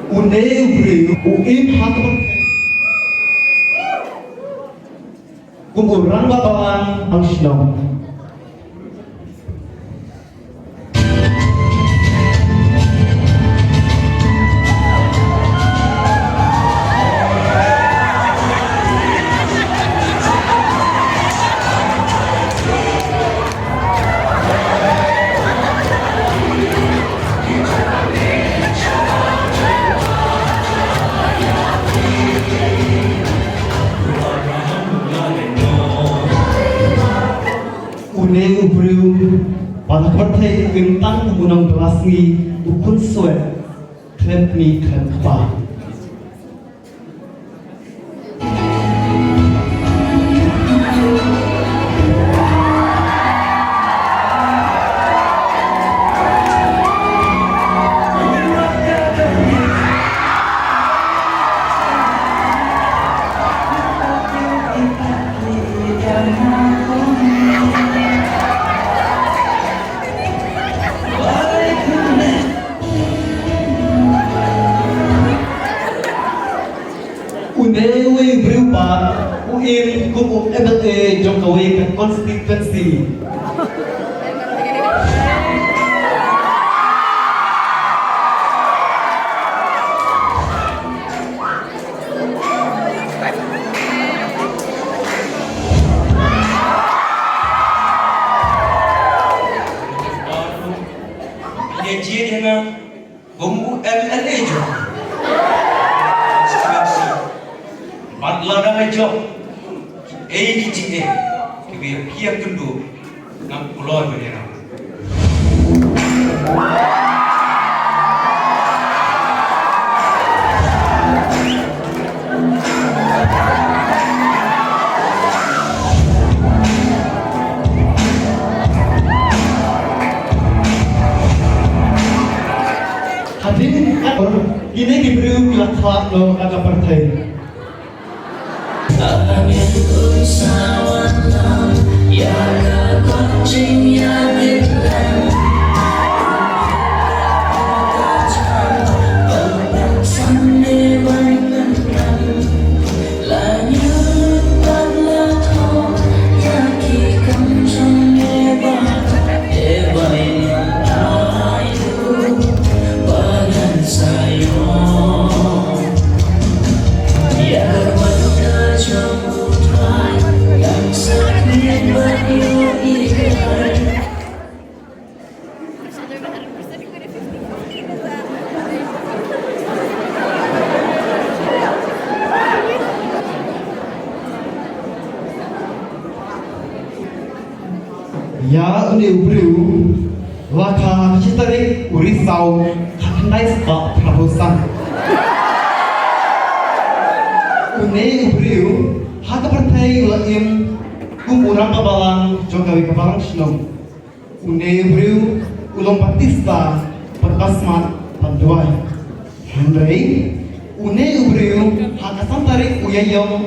Une ubreu uim hakapan kumurang babawan ang snow. Une ubreu pada partai gentang gunung belasni ukun suet klempni klempa. Unewe berubah, uin kubu MLA Jokowi ke konstituensi. Dia dengan bumbu MLA jo. Badla na jo. Kiti kibi pia kundu ngam pulau berdera. Hadirin ini diberi kelakar lo agak partai. Angin usahawan yang kencing yang hilang Bangsan di bangunan Lanyut padlah tau Kaki kencang di bawah Ebain ayu Badan sayang Ya Ya une ubreu laka citarik urisau haknai sebab prabosan. Une ubreu hak partai laim kumurang babalang Jokowi kabalang snom. Une ubreu ulong patista perkasmat panduai. Henry une ubreu hak asam tarik uyayong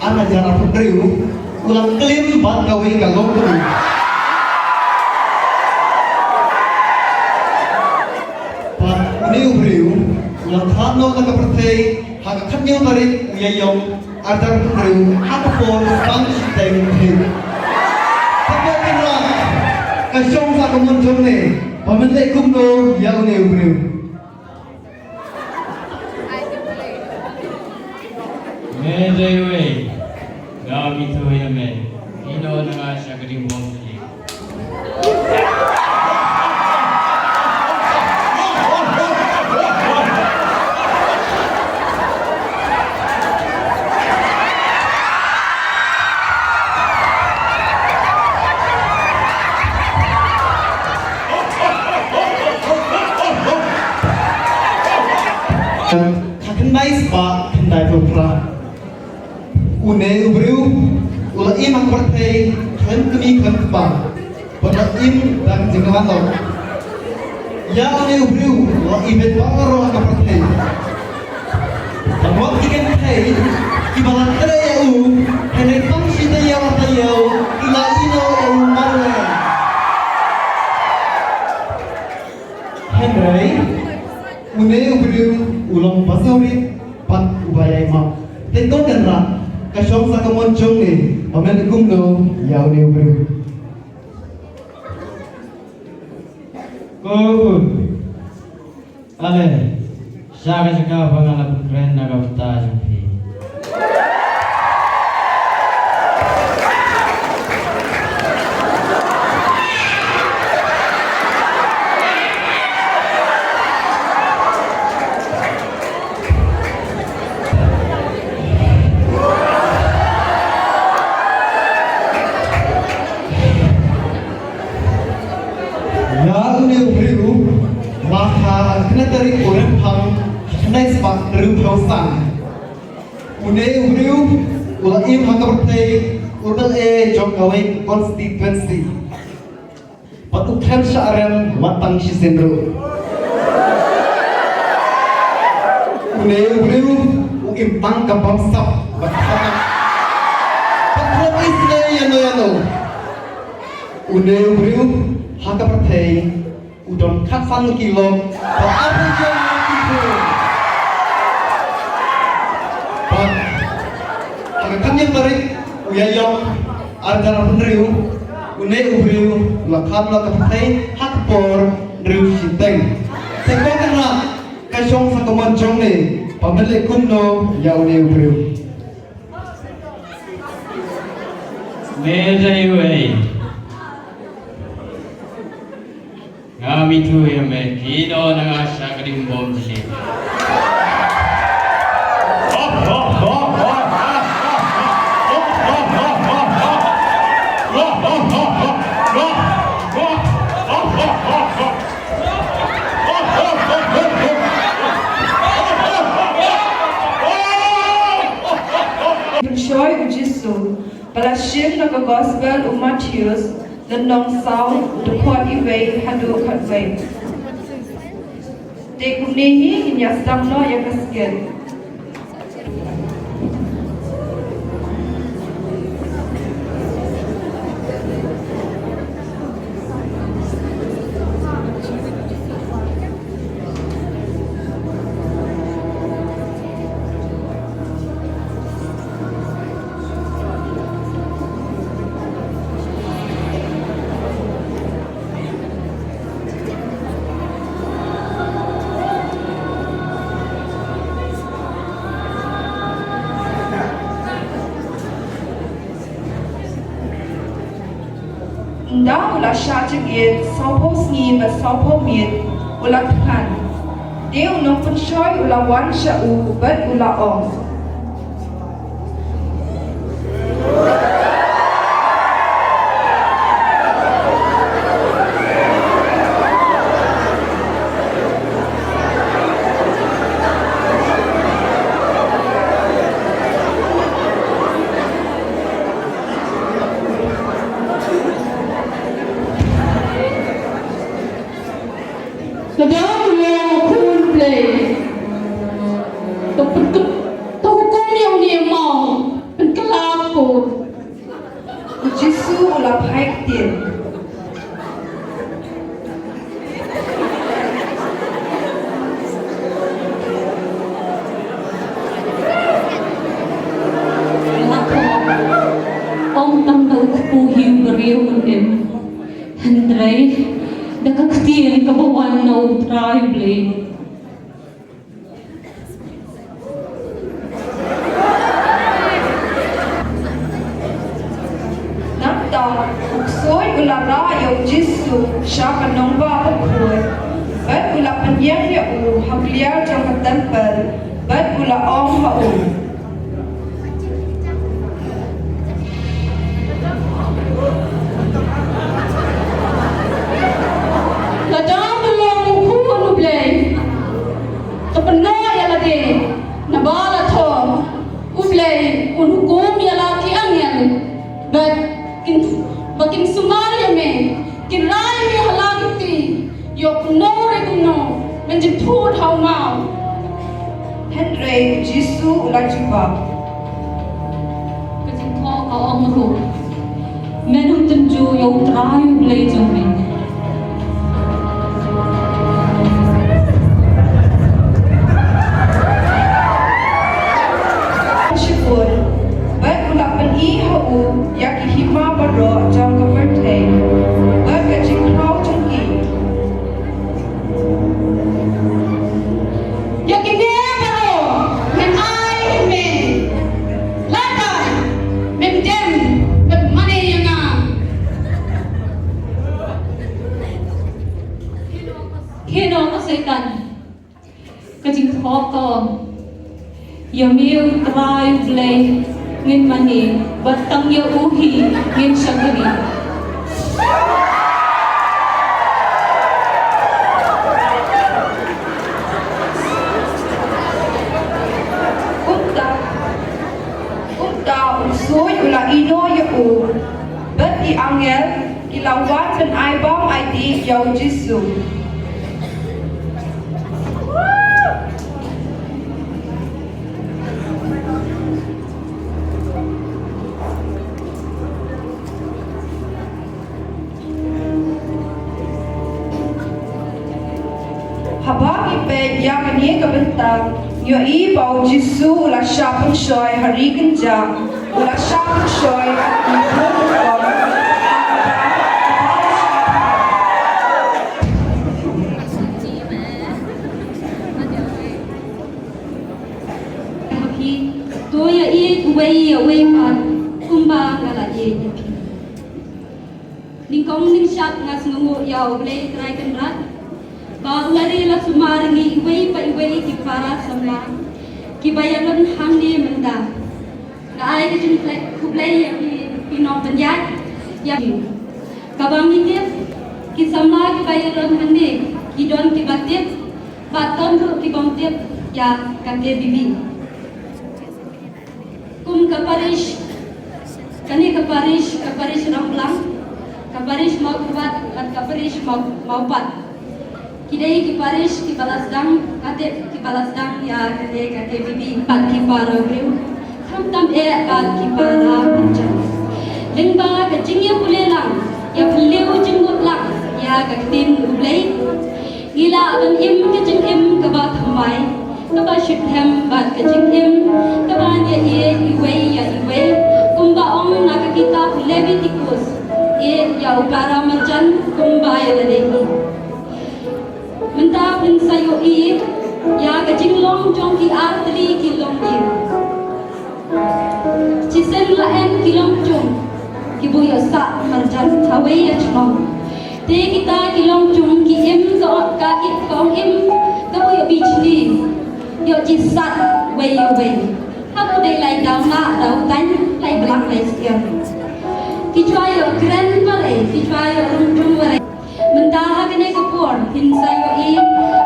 anajar ubreu ulang kelim bat gawe galong tu. Une ubreu ulang khadno ka partai hak khanyo tarik uyayong anajar ubreu hak por sang siteng hin. Tapi kenal kasong sa kemuncung ni pamentai kumno ya une ubreu. Medewe, gabi tu ya me, ino na siya kering mongli. Haknai sebab pendai berperang. Une ubreu ulaim ang partai klan kami klan kebang panaim dan jengawan lo. Ya une ubreu ulaim betbangaro ang partai. Tamwag tiken partai ibalat tere ya henry pang sita ya watayau ila ino marwe. Henry une ubriu ulang pasori pat ubaya mau tengok kan rak kasong sa kamoncong ni pamen kumno ya une ubriu Kau Ale Saka pangalap keren nagapta jumpi ya une ubriu maka kena tarik orang pang kena sebab rum hausan une ubriu ulah im hakapertai ural jong kawai constituency patu khem syarem watang sisendro une ubriu im tang kampang sap batang patu isne yano une ubriu hakapertai udon katsan kilo apa jam itu pak agak yang tarik uyayong arjana penriu une ubriu lakat kapai hak por riu siteng sekon kena kasong sakaman jong ne pamele kumno ya une ubriu Medaiwei Ngami tu yang kino nang asa kading bom sini. Joy ujisu, Balashim na gospel o Matthews, the non-sound, the quality way, hadu kat way. Te kunehi inyastam no yakasken. Nda ula syajik yet, saupo sngi ba saupo miet, ula kan. Dia unong penshoy ula wan syau, bat ula ong. Kadang yang cool play, hukum yang dia mau, penkelapu. Jisu ula paik tin. Om tanggal kupuhi beriu unim, Hendrai, dakaktir kabawan na utraible. Napta, uksoy ula rayo Jisu, syaka nongba pukul. Bat ula penyang ya u, hakliar jangka tempel. Bat ula ong ha u. Kadang belum kuno play, kepenuh ya lagi, nabala to, uplay, hukum ya lagi angin, bakin sumari me, kirai me halagi ti, yok no reguno, menjemput hau mau. Hendrai, Jisu ula jumpa. Kasi ko kaomru, menung tenju yung trayo play joming. ya kini baru men ai men lata men dem men mane yang kino kasaitan kajing thoko yamiu trai blay ngin mani batang ya uhi ngin sagari Usoy ula ino yau bet di angel ilawan ben aibam ID yau Jisu. Habang iped yang kani kabentang yo i bau Jisu ula syapun shoy hari genjang ula syapun shoy di bukon toya i wei man kumba ngala ye nyapi ningkong ning shat ngas ngungu yau ble trai kenrat ba lari la sumaringi wei pa wei ki para sama ki bayalan hamni menda na ai ki jin plek kublai ya ki no penjat ya kabang ini ki sama ki bayalan hande ki don ki batip baton ki bomtip ya kate bibi kum kaparish kani kaparish ramblang kaparish mau kuat at kaparish mau pat kidai ki parish ki balasdang kate ki balasdang ya kate bibi pat ki para griu tham tam e pat ki para pinjan lengba ka jingya pulelang ya puleu jinggut lang ya ka tin ublai gila ban im ka jing im ka ba thamai ka ba shit hem bat ka jing im ka ba ya iwe kumba ong na ka kita Leviticus ya upara marjan kumba ya lehi menta pun sayo ya ka jing long jong ki artli ki long ye chisen la en ki long jong ki bu yo sa marjan thawe ya chong te kita ki long jong ki im zo ka ki kong im ka bu yo bichni yo chisat wei hak dei lai dau na dau tan lai blang lai siam ki chwa yo kren pare ki chwa yo rum rum ware mendaha kene kapur hinsa yo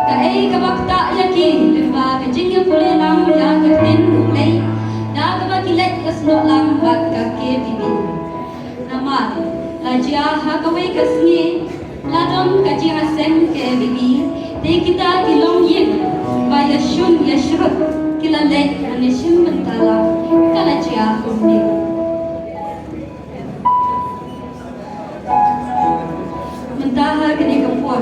ka ka bakta yaki limba ka jingya pule lang ya ka tin ulai da ka ba kilek kasno lang bak ka ke bibi nama la jia ha ka wei kasni la dom ka jia sen ke bibi te kita kilong yin ba ya shun ya shrut kila le ane shim mentala kala jia umni mentaha kene kapur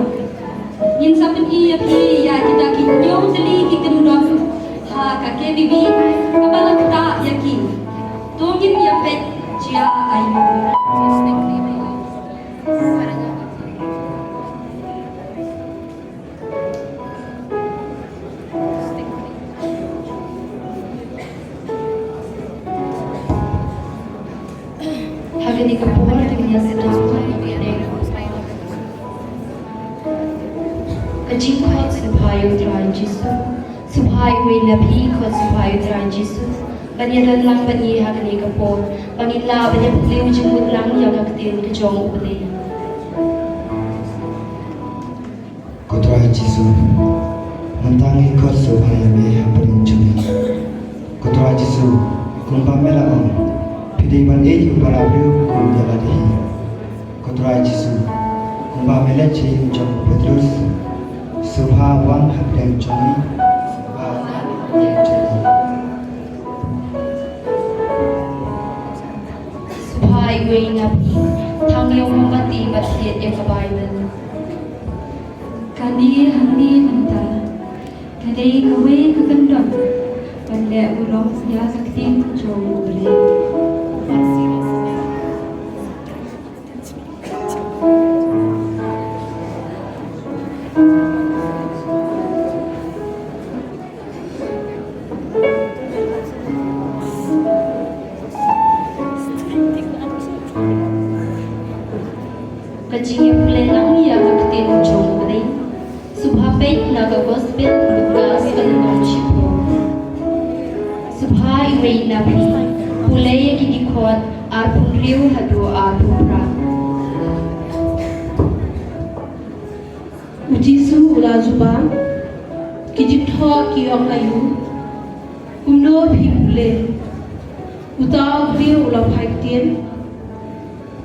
yin saben iya pi ya kita kinyo jeli ki kendom ha ka ke bibi ka balak ta yaki tongin ya pet jia ayu Hagani kapur dengan sedang Kajing kot supaya Tuhan Yesus, supaya nabi kot supaya Tuhan Yesus. Banyadan lang bani hagani kapur, bangila banyak beliau jemput lang yang haktin kejong ubli. Tuhan Yesus mentangi kot supaya me hampering jumi. Tuhan Yesus kumpam melaong pidiban eju para beliau kumjaladi. Tuhan Yesus kumpam melaci jom Petrus Subha wang hampering jumi. Supaya nabi thang yung mamati batit yung kabayban. Kani handi menta kadai kawe kekendam pandai ulo ya sakti jom beli Sabay na ka gospel lugas kanong chipo. Subhay way na pi pulay gigikot arpun riu hadu arpun pra. Ujisu ula zuba kijitho ki okayu kumno phi pule utau riu ula phaitien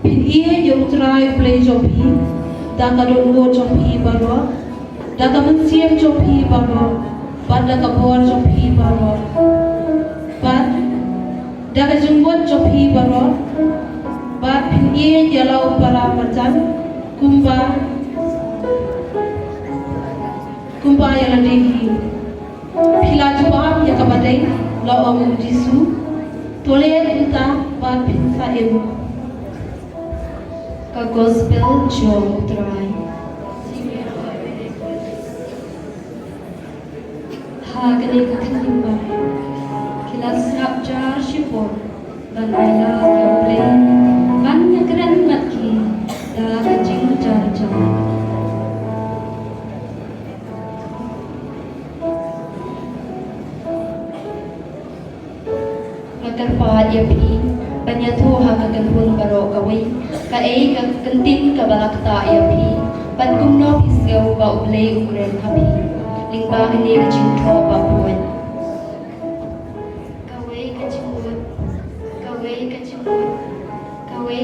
pin ie yong trai play jopi da kadon go jopi baro da kaman siam jopi baro pada kabor jopi baro pad da ka jungbot jopi baro ba pin ie jalau para macan kumba yang lehi pila jubam ya kabadai la om jisu tole uta ba pin sa em Ka gospel jom try. Hagani ka kanimba. Kilas rap jar shipor. Ban aila ya play. Ban ya keren matki. Da kajing jar jar. Agar pa ya pi. Panyato ha kaganhun baro kaway ka ay kantin ka balakta ayapi pan kumno pisgaw ba ublay umren hapi lingba kini kajingtho ba puwan kaway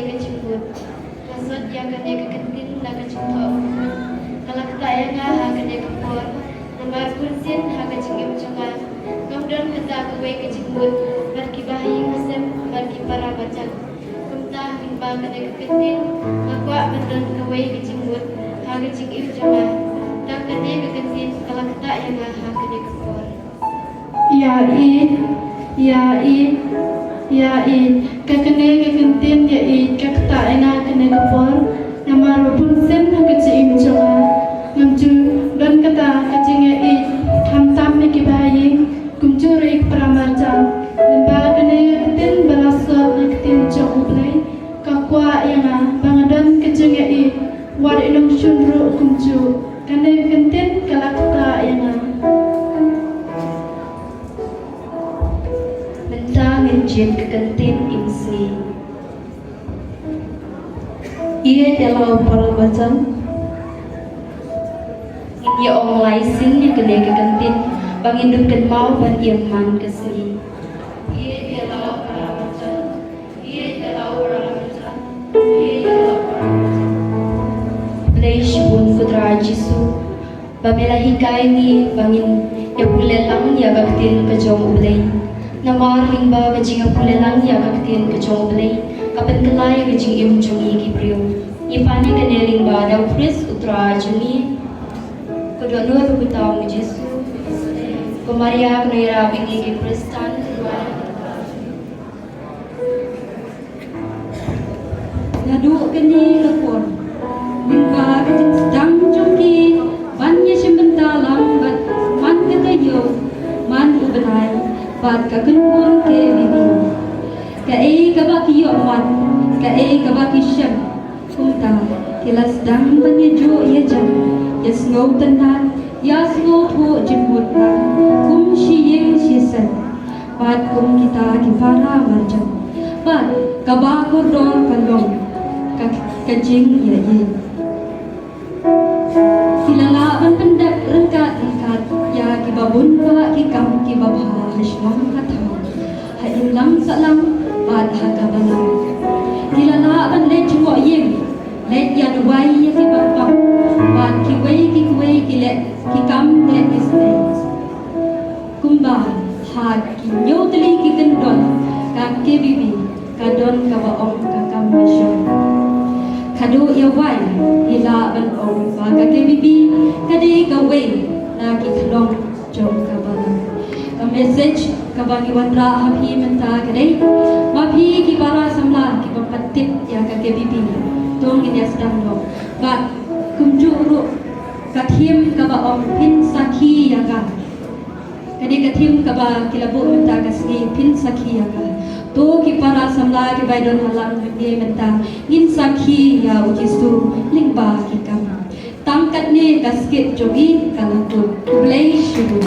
kajingmut kasot ya kane ka kantin na kajingtho kalakta ya nga ha kane ka por namar kursin ha kajingim changa ngamdan hata kaway kajingmut barkibahi kasem barki para baca kumta hingba kane kapitin makwa bandan kaway kajingmut ha kajing jama ta kane kakantin kalakta yang ha kane kapor ya in kakane kakantin ya in kakta ina kane kapor namar punsen ha kajing jama ngamju don kata kajing ya in hamtam ne kibayi kumjur ik pramarja lembaga kene tin balasot naktin jong play kakwa yang bangadan kejeng i war inong shunru kumju kene kentin kalakta yang mentang enjin kekentin imsi ia dalam para bacaan ia online sin yang kene kekentin bangindun mau ban iman kesni Play shibun kudra jisu Bamela hikai ni bangin ya pulelang ya kaktin kejong ublay Namar lingba kajing ya pulelang ya kaktin kejong ublay Kapan kelai kajing im jungi kipriyo Ipani kene lingba daw pris utra juni Kudwa nuwa bukutaw ng jisu Kumaria kunaira bingi kipristan Nadu kini lepon Lingba kajing sedang jongki Bannya simbentalang bat man katayo Man ubenay Bat kakenpun ke bibi Ka kabaki yoman Ka kabaki syam Kumta Tila sedang banyajo ya jam Yas ngau tenat Yas ngau tu jemput Kum shiyeng shisan Bat kum kita kifara marjam Bat kabakur dong kalong Kajing ya ye Kilalaban pendak rengkat Ya kibabun ba kikam kibabha Hashmam katha Hayulang salam Bad hagabalang Kilalaban le jua yeng Let yan wai ya kibabam Bad kiway kilet Kikam let isne Kumba Had kinyo tali kikendon Kak kebibi Kadon kabaong kakam masyong Kado ya wai ila ban ong baga ke bibi kade ka wei na ki thlong jom ka bala ka message ka bani wandra hapi menta kade mapi ki bara samla ki papatit ya ka ke bibi tong ini asdam lo ba kumjuru ka thim ka ba ong pin sakhi ya ka kade ka thim ka ba kilabu menta ka sni pin sakhi ya ka to ki para samla ki baidon halang ge menta ngin sakhi ya ujisu lingba ki kam ta sangkat ni kasket jogi kalangkut play syukur.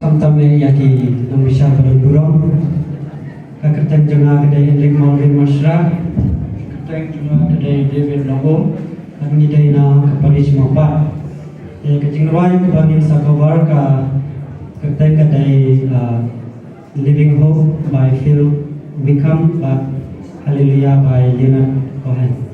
Samtame yaki Indonesia berburung Kaketeng jengah kedai Hendrik Maulvin Masra Kaketeng jengah kedai David Logo Agni Daina Kapali Cimapat Kecing Ruayu Kebanin Sakobar Ka Kaketeng kedai Living Hope by Phil Wickham Hallelujah by Leonard Cohen.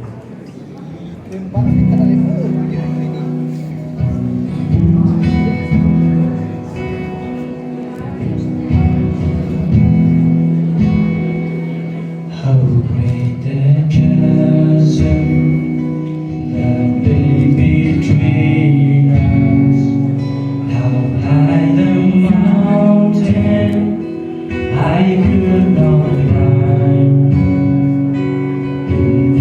How great the chasm that lay between us, how high the mountain I could not climb. In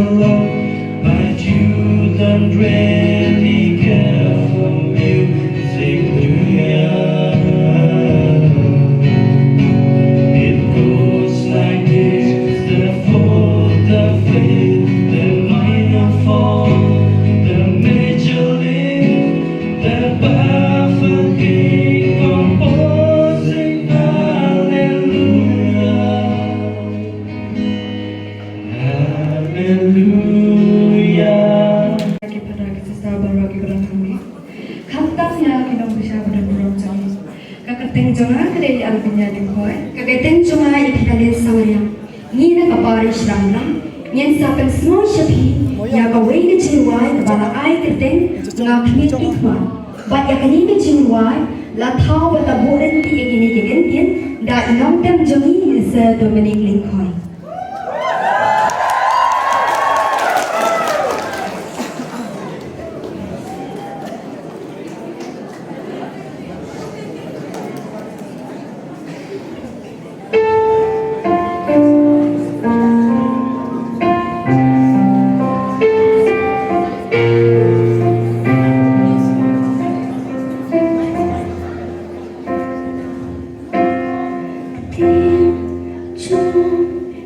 alone, but you don't really care for music, do ya? It goes like this: the fourth, the fifth, the minor fall, the major lift, the baffled king composing hallelujah, hallelujah. Kepada kita bagi orang kami, kantangnya kita bisa berdoa jami. Kaketeng jonga kedai albinya dikoi. Kaketeng jonga ipitalis sawariang. Ngina kaparis ramlam. Nyen sapen semua syapi. Ya kawai na jiwai bala ai keteng ngakni ikma. Bat ya kani na jiwai la thau la boren ti egini gegentien da inong tem jongi se Dominic Lincoln. Tim,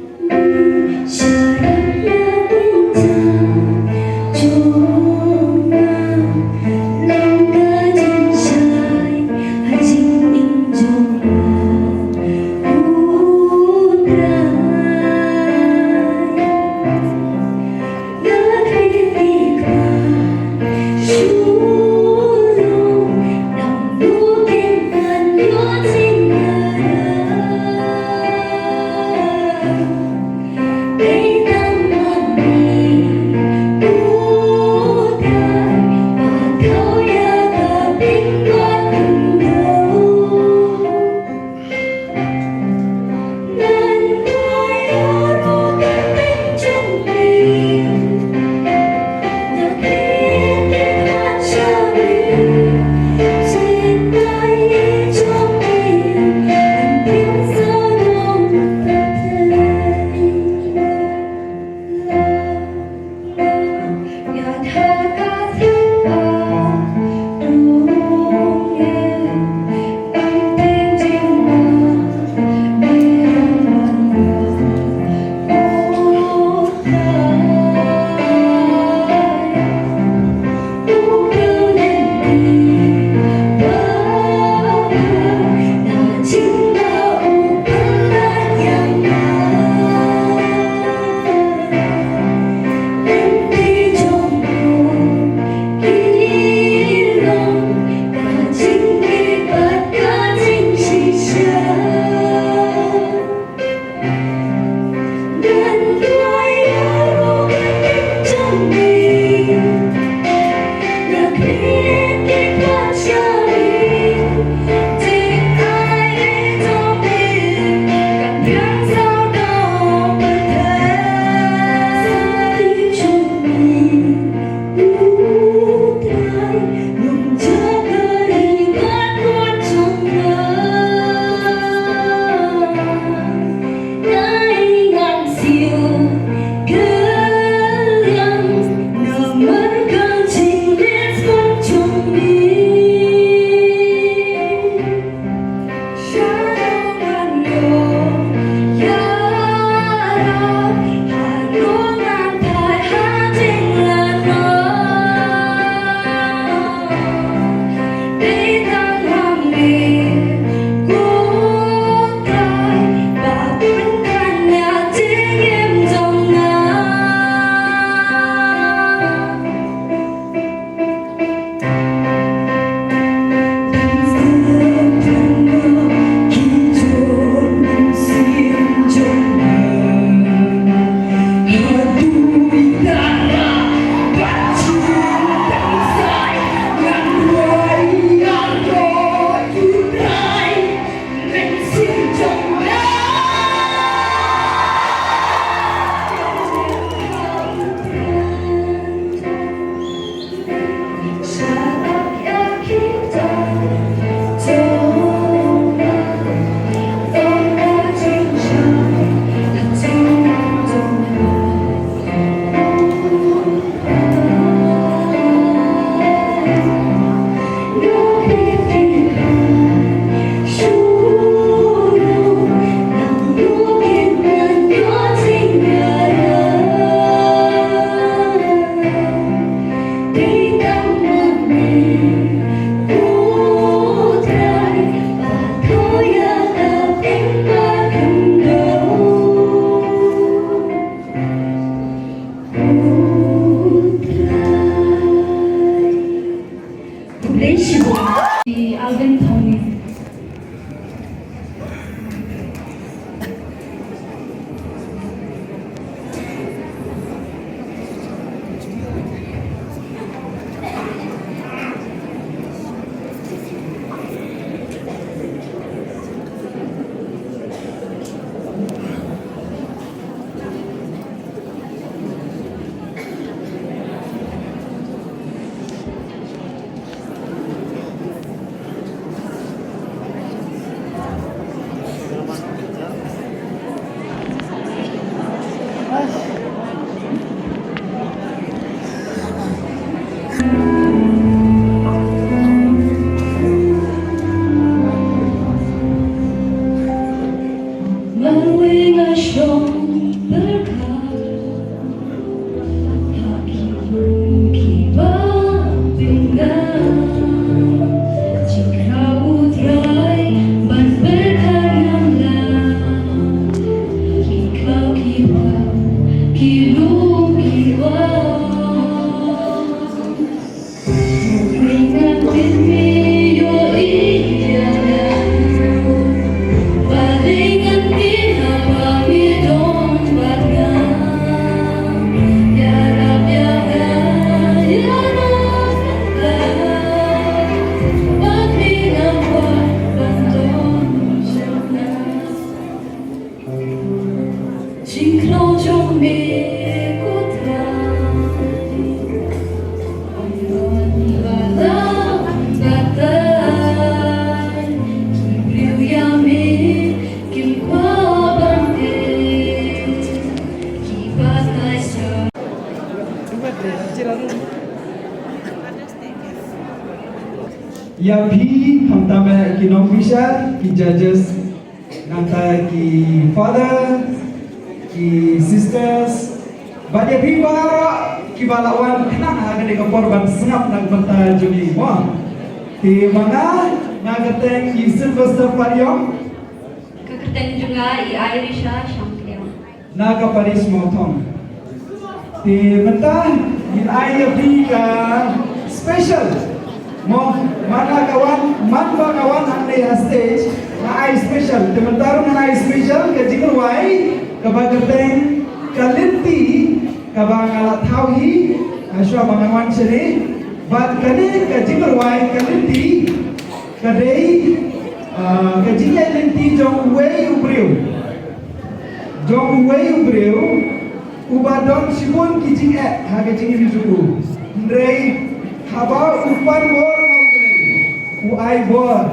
या भी हम तमे की ऑफिसर की जजेस नंता की फादर की सिस्टर्स banyak भी बारा की balawan kenang harga di korban sengap nang benta juli mo di mana nagateng ki Sylvester Pariong Kakateng juga i Irisha Shamkliang. naga Paris Motong di benta in IFP ka special mo mana kawan manba kawan ande stage na ai special tementaro na ai special ke jingerwai ka bagateng kalinti kabang alat tawi aswa bangawan sini bat kane ka jingerwai kalinti kadai ka jingai linti jong wei ubreu ubadon simon kijing ha ka jingi bijuku ndrei haba upan bor na ubreu uai bor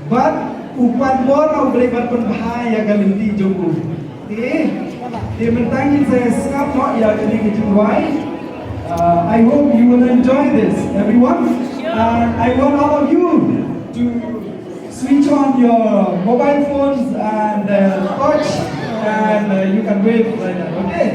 bat upan bor na ubreu bat pun bahaya kalinti jongku Di mentangin saya skap no ya kini kejuai. I hope you will enjoy this, everyone. I want all of you to switch on your mobile phones and touch, and you can wave like that. Okay.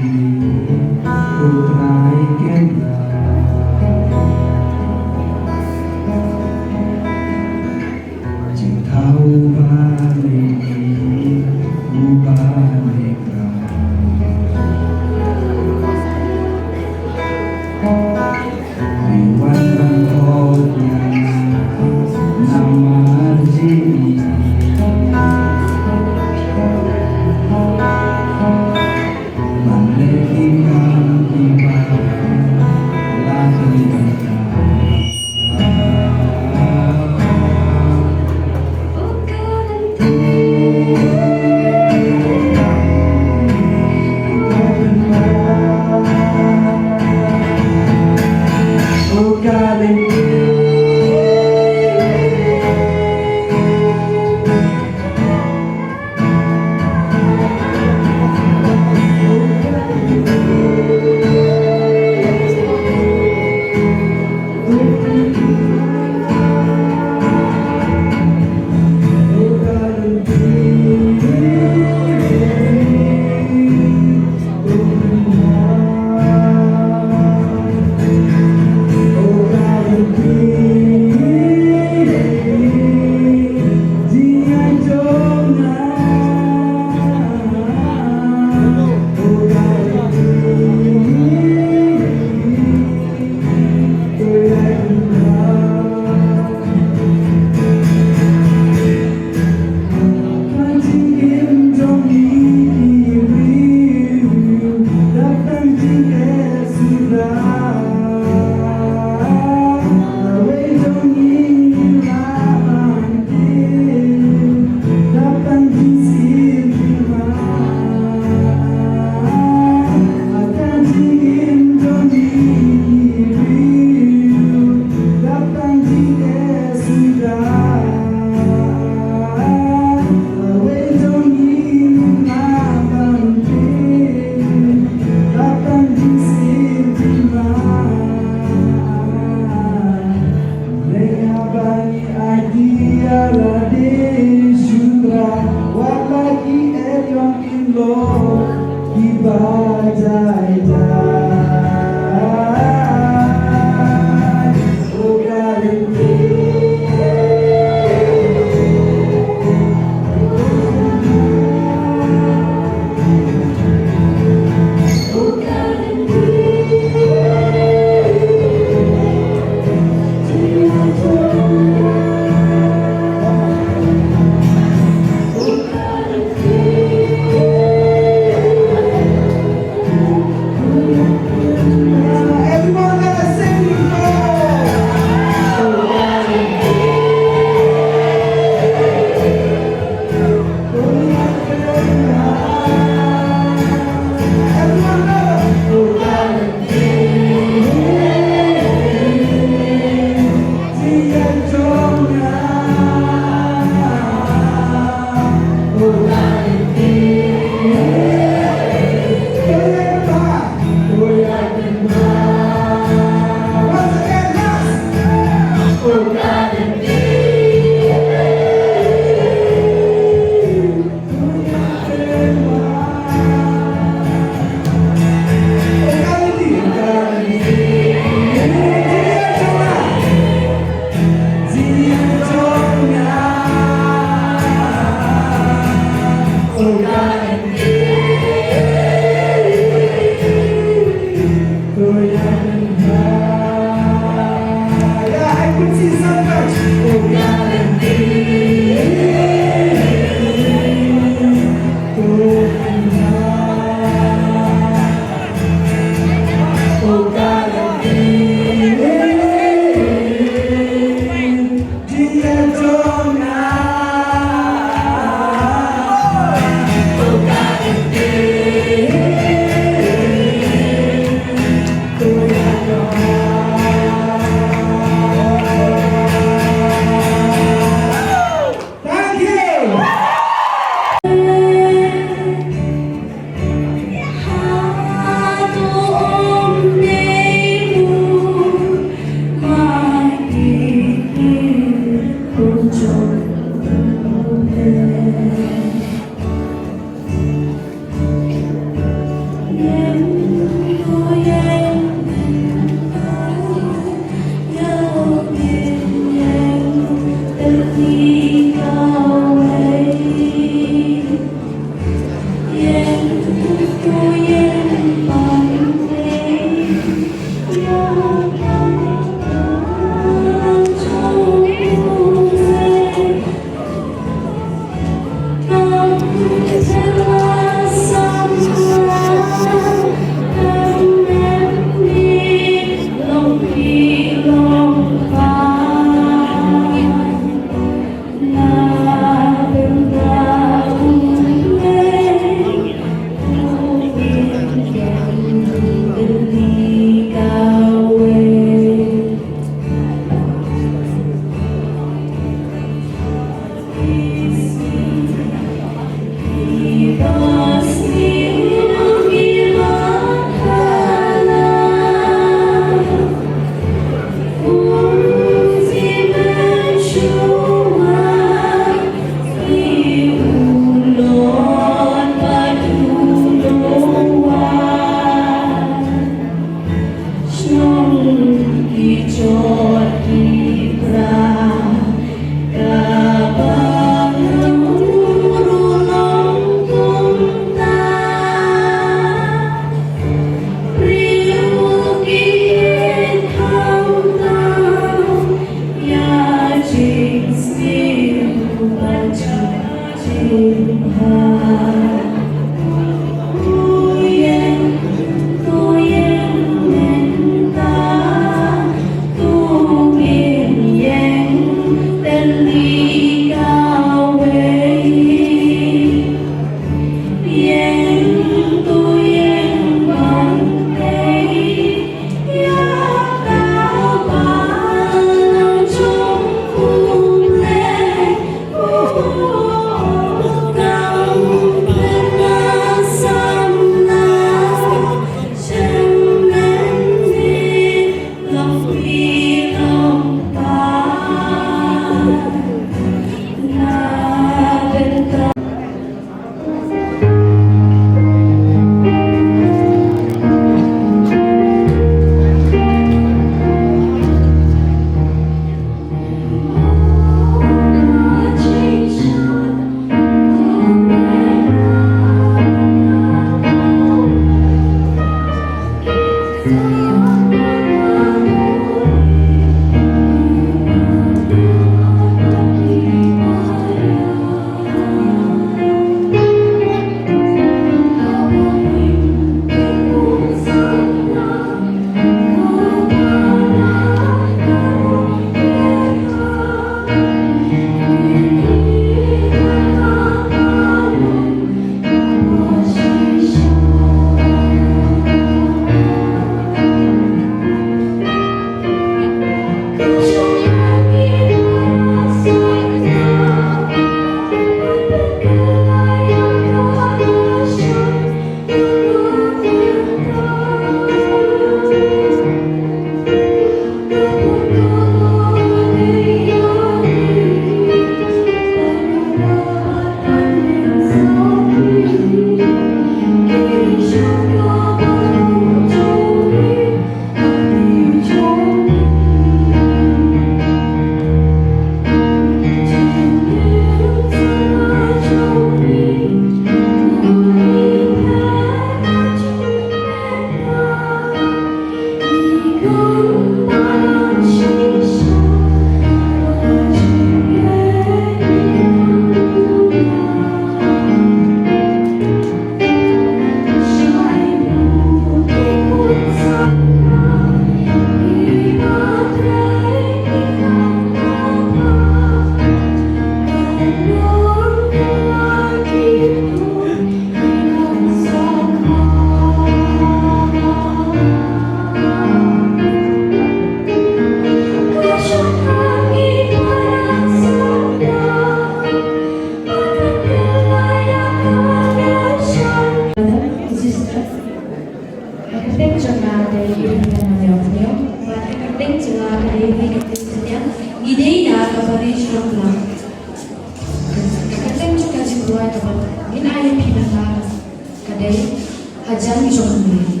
Hajang Jongmi.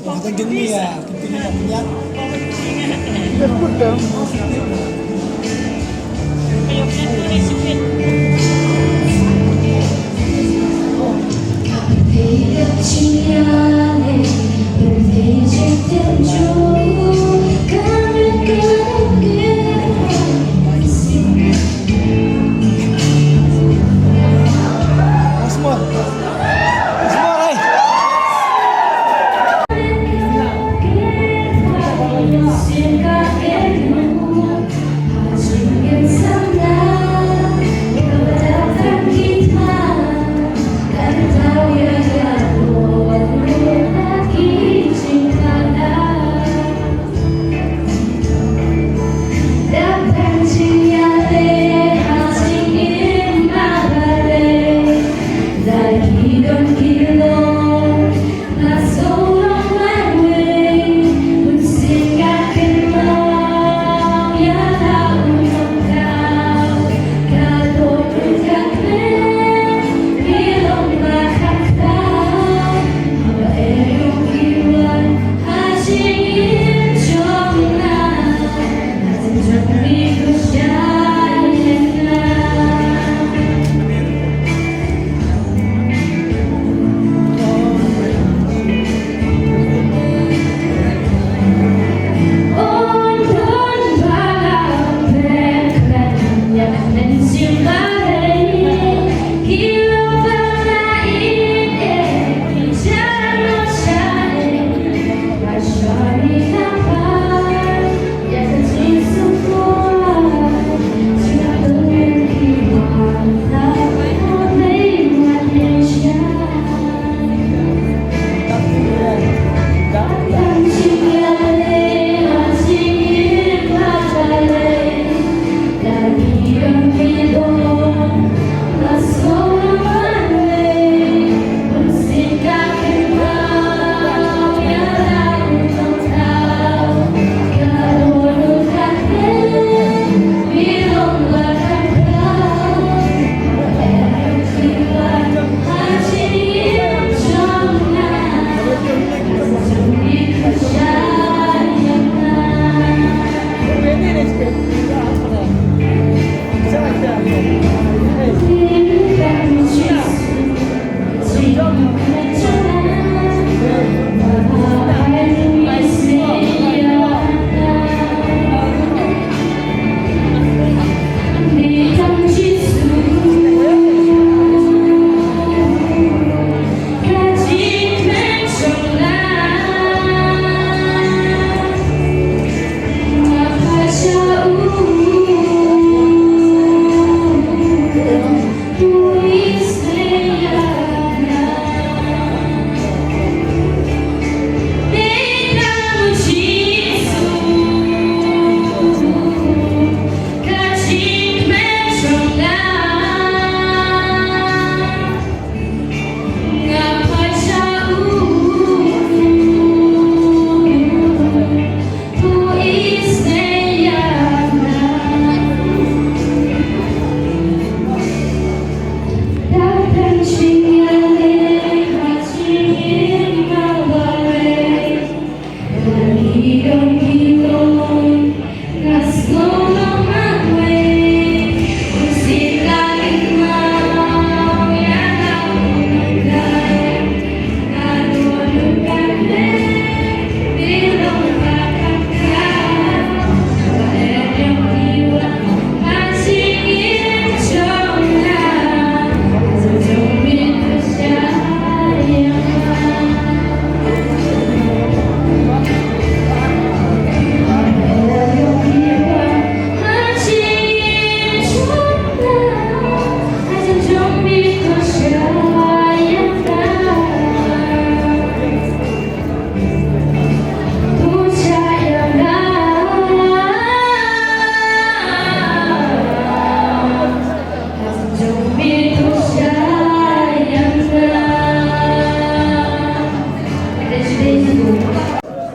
Hajang Jongmi ya, tentunya punya.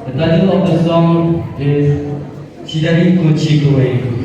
The title of the song is Chidari Kuchi Kuwai.